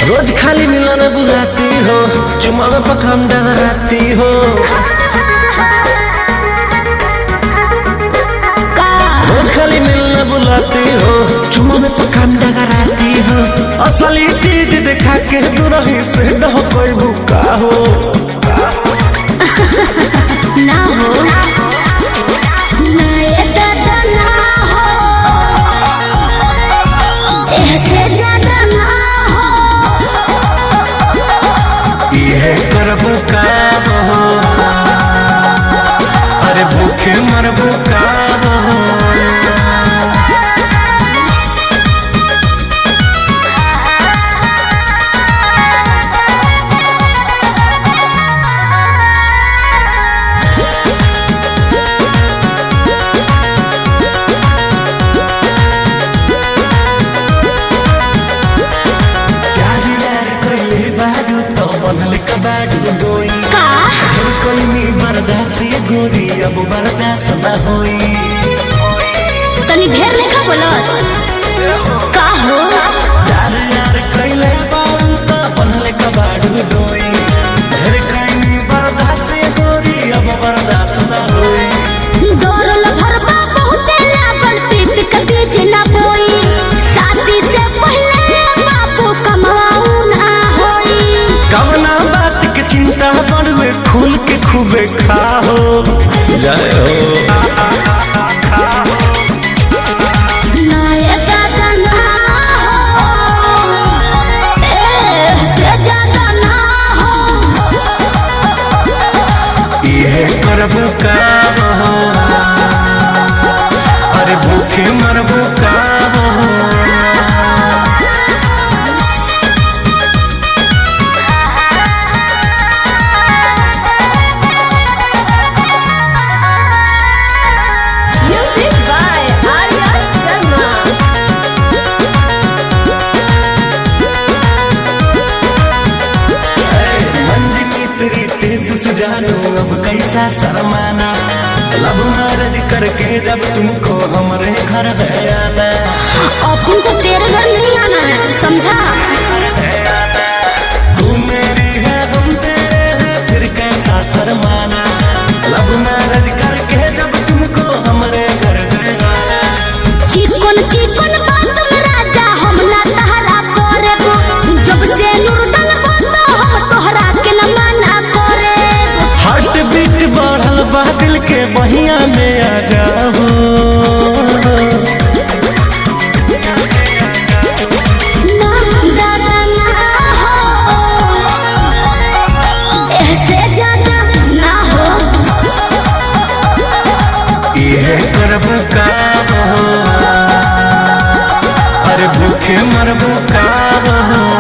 रोज खाली मिलने बुलाती हो, चुमा में पखान डगराती हो। रोज खाली मिलने बुलाती हो, चुमा में पखान डगराती हो। असली चीज दिखा के दूरही से न हो कोई भूखा हो ना हो करबू का हो, अरे भूखे मरबू का हो। गोरी अब बर्दाश्त न होई, तनी ढेर लेखा बोलत का हो। यार यार कइले बाऊ त बनले कबाड़ू डोई, ढेर कइनी बर्दाश्त गोरी अब बर्दाश्त न होई। डोरल भरबा बहुते लागल पीप के बीच न बोई, शादी से पहले बापू कमाऊ ना होई। कवना बात के चिंता बड़वे खुल के खूबे खाओ जय हो। करबू का हो, अरे भूखे मरबू का हो। Music by Arya Sharma। मंजिली तेरी तेज से जानो अब कैसा शर्माना, लब मैरिज करके जब तुमको हमारे घर है आना। अब तुमको तेरे घर नहीं आना है, समझा। तू मेरी है हम तेरे हैं, फिर कैसा शर्माना, लब मैरिज करके जब तुमको हमारे घर है आना। चिकन चिकन बात में राजा हम ना तहरा करेबो, जब से नूर डलबो तो हम तोहरा के न मना करेबो। हार्ट बीट बढ़ल बा दिल के बहिया में आ जाओ, ना दादा ना हो, ऐसे ज्यादा ना हो। ये करबू का हो, अरे भूखे मरबू का हो।